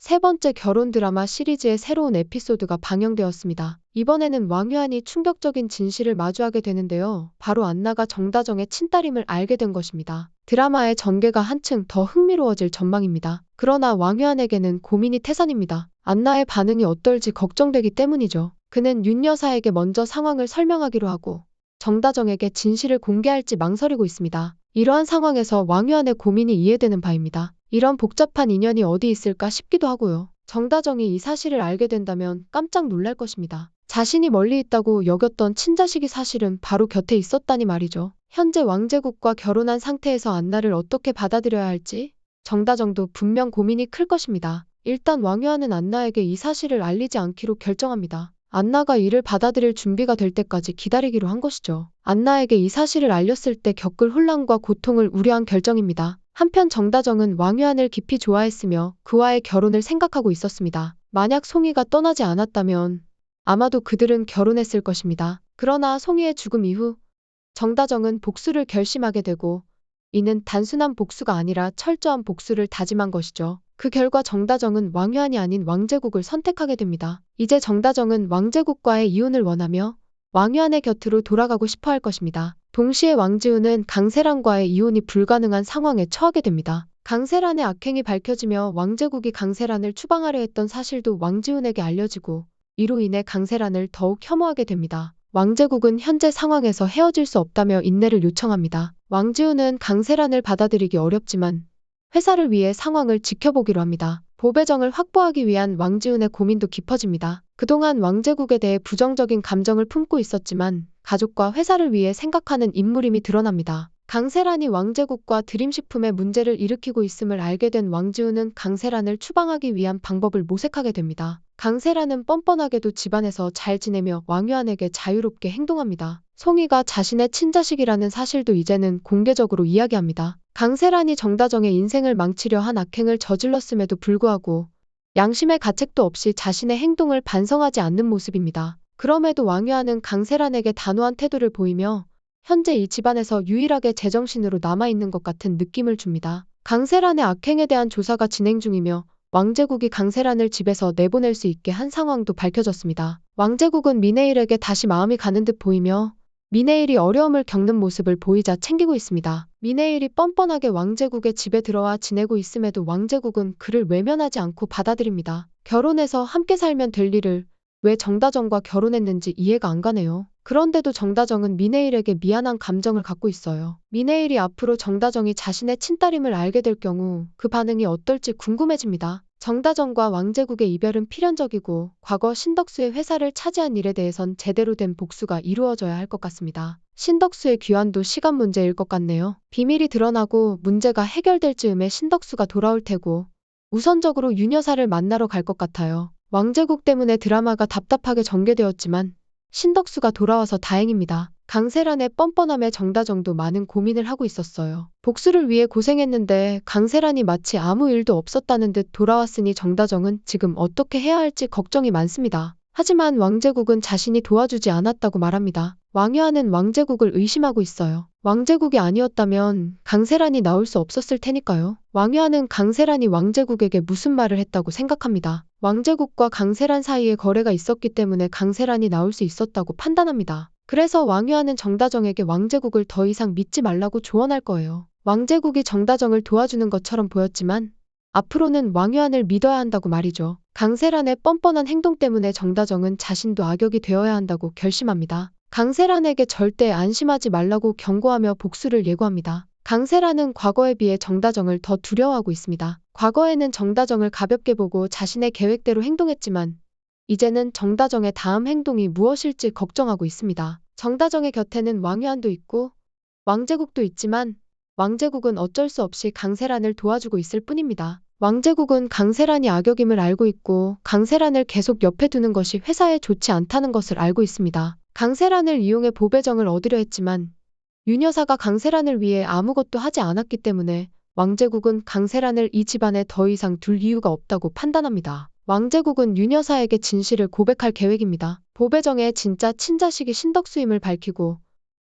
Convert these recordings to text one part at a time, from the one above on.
세 번째 결혼 드라마 시리즈의 새로운 에피소드가 방영되었습니다. 이번에는 왕유한이 충격적인 진실을 마주하게 되는데요. 바로 안나가 정다정의 친딸임을 알게 된 것입니다. 드라마의 전개가 한층 더 흥미로워질 전망입니다. 그러나 왕유한에게는 고민이 태산입니다. 안나의 반응이 어떨지 걱정되기 때문이죠. 그는 윤 여사에게 먼저 상황을 설명하기로 하고 정다정에게 진실을 공개할지 망설이고 있습니다. 이러한 상황에서 왕유한의 고민이 이해되는 바입니다. 이런 복잡한 인연이 어디 있을까 싶기도 하고요. 정다정이 이 사실을 알게 된다면 깜짝 놀랄 것입니다. 자신이 멀리 있다고 여겼던 친자식이 사실은 바로 곁에 있었다니 말이죠. 현재 왕제국과 결혼한 상태에서 안나를 어떻게 받아들여야 할지 정다정도 분명 고민이 클 것입니다. 일단 왕유한은 안나에게 이 사실을 알리지 않기로 결정합니다. 안나가 이를 받아들일 준비가 될 때까지 기다리기로 한 것이죠. 안나에게 이 사실을 알렸을 때 겪을 혼란과 고통을 우려한 결정입니다. 한편 정다정은 왕유한을 깊이 좋아했으며 그와의 결혼을 생각하고 있었습니다. 만약 송이가 떠나지 않았다면 아마도 그들은 결혼했을 것입니다. 그러나 송이의 죽음 이후 정다정은 복수를 결심하게 되고 이는 단순한 복수가 아니라 철저한 복수를 다짐한 것이죠. 그 결과 정다정은 왕유한이 아닌 왕제국을 선택하게 됩니다. 이제 정다정은 왕제국과의 이혼을 원하며 왕유한의 곁으로 돌아가고 싶어 할 것입니다. 동시에 왕지우는 강세란과의 이혼이 불가능한 상황에 처하게 됩니다. 강세란의 악행이 밝혀지며 왕제국이 강세란을 추방하려 했던 사실도 왕지훈에게 알려지고 이로 인해 강세란을 더욱 혐오하게 됩니다. 왕제국은 현재 상황에서 헤어질 수 없다며 인내를 요청합니다. 왕지훈은 강세란을 받아들이기 어렵지만 회사를 위해 상황을 지켜보기로 합니다. 보배정을 확보하기 위한 왕지훈의 고민도 깊어집니다. 그동안 왕제국에 대해 부정적인 감정을 품고 있었지만 가족과 회사를 위해 생각하는 인물임이 드러납니다. 강세란이 왕제국과 드림식품의 문제를 일으키고 있음을 알게 된 왕지훈은 강세란을 추방하기 위한 방법을 모색하게 됩니다. 강세란은 뻔뻔하게도 집안에서 잘 지내며 왕유한에게 자유롭게 행동합니다. 송이가 자신의 친자식이라는 사실도 이제는 공개적으로 이야기합니다. 강세란이 정다정의 인생을 망치려 한 악행을 저질렀음에도 불구하고 양심의 가책도 없이 자신의 행동을 반성하지 않는 모습입니다. 그럼에도 왕유한은 강세란에게 단호한 태도를 보이며 현재 이 집안에서 유일하게 제정신으로 남아있는 것 같은 느낌을 줍니다. 강세란의 악행에 대한 조사가 진행 중이며 왕제국이 강세란을 집에서 내보낼 수 있게 한 상황도 밝혀졌습니다. 왕제국은 미네일에게 다시 마음이 가는 듯 보이며 미네일이 어려움을 겪는 모습을 보이자 챙기고 있습니다. 미네일이 뻔뻔하게 왕제국의 집에 들어와 지내고 있음에도 왕제국은 그를 외면하지 않고 받아들입니다. 결혼해서 함께 살면 될 일을 왜 정다정과 결혼했는지 이해가 안 가네요. 그런데도 정다정은 미네일에게 미안한 감정을 갖고 있어요. 미네일이 앞으로 정다정이 자신의 친딸임을 알게 될 경우 그 반응이 어떨지 궁금해집니다. 정다정과 왕제국의 이별은 필연적이고 과거 신덕수의 회사를 차지한 일에 대해선 제대로 된 복수가 이루어져야 할 것 같습니다. 신덕수의 귀환도 시간 문제일 것 같네요. 비밀이 드러나고 문제가 해결될 즈음에 신덕수가 돌아올 테고 우선적으로 윤 여사를 만나러 갈 것 같아요. 왕제국 때문에 드라마가 답답하게 전개되었지만 신덕수가 돌아와서 다행입니다. 강세란의 뻔뻔함에 정다정도 많은 고민을 하고 있었어요. 복수를 위해 고생했는데 강세란이 마치 아무 일도 없었다는 듯 돌아왔으니 정다정은 지금 어떻게 해야 할지 걱정이 많습니다. 하지만 왕제국은 자신이 도와주지 않았다고 말합니다. 왕유한은 왕제국을 의심하고 있어요. 왕제국이 아니었다면 강세란이 나올 수 없었을 테니까요. 왕유한은 강세란이 왕제국에게 무슨 말을 했다고 생각합니다. 왕제국과 강세란 사이에 거래가 있었기 때문에 강세란이 나올 수 있었다고 판단합니다. 그래서 왕유한은 정다정에게 왕제국을 더 이상 믿지 말라고 조언할 거예요. 왕제국이 정다정을 도와주는 것처럼 보였지만 앞으로는 왕유한을 믿어야 한다고 말이죠. 강세란의 뻔뻔한 행동 때문에 정다정은 자신도 악역이 되어야 한다고 결심합니다. 강세란에게 절대 안심하지 말라고 경고하며 복수를 예고합니다. 강세란은 과거에 비해 정다정을 더 두려워하고 있습니다. 과거에는 정다정을 가볍게 보고 자신의 계획대로 행동했지만 이제는 정다정의 다음 행동이 무엇일지 걱정하고 있습니다. 정다정의 곁에는 왕유한도 있고 왕제국도 있지만 왕제국은 어쩔 수 없이 강세란을 도와주고 있을 뿐입니다. 왕제국은 강세란이 악역임을 알고 있고 강세란을 계속 옆에 두는 것이 회사에 좋지 않다는 것을 알고 있습니다. 강세란을 이용해 보배정을 얻으려 했지만 윤 여사가 강세란을 위해 아무것도 하지 않았기 때문에 왕제국은 강세란을 이 집안에 더 이상 둘 이유가 없다고 판단합니다. 왕제국은 윤 여사에게 진실을 고백할 계획입니다. 보배정의 진짜 친자식이 신덕수임을 밝히고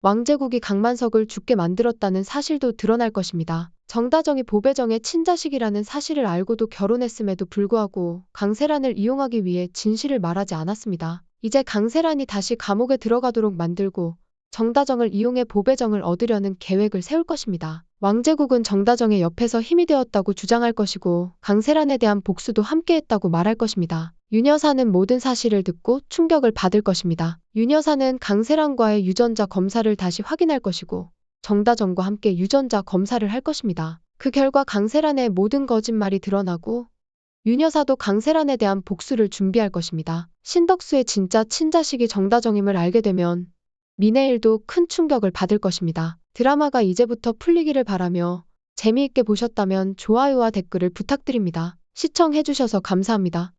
왕제국이 강만석을 죽게 만들었다는 사실도 드러날 것입니다. 정다정이 보배정의 친자식이라는 사실을 알고도 결혼했음에도 불구하고 강세란을 이용하기 위해 진실을 말하지 않았습니다. 이제 강세란이 다시 감옥에 들어가도록 만들고 정다정을 이용해 보배정을 얻으려는 계획을 세울 것입니다. 왕제국은 정다정의 옆에서 힘이 되었다고 주장할 것이고 강세란에 대한 복수도 함께했다고 말할 것입니다. 윤여사는 모든 사실을 듣고 충격을 받을 것입니다. 윤여사는 강세란과의 유전자 검사를 다시 확인할 것이고 정다정과 함께 유전자 검사를 할 것입니다. 그 결과 강세란의 모든 거짓말이 드러나고 윤여사도 강세란에 대한 복수를 준비할 것입니다. 신덕수의 진짜 친자식이 정다정임을 알게 되면 민혜일도 큰 충격을 받을 것입니다. 드라마가 이제부터 풀리기를 바라며 재미있게 보셨다면 좋아요와 댓글을 부탁드립니다. 시청해주셔서 감사합니다.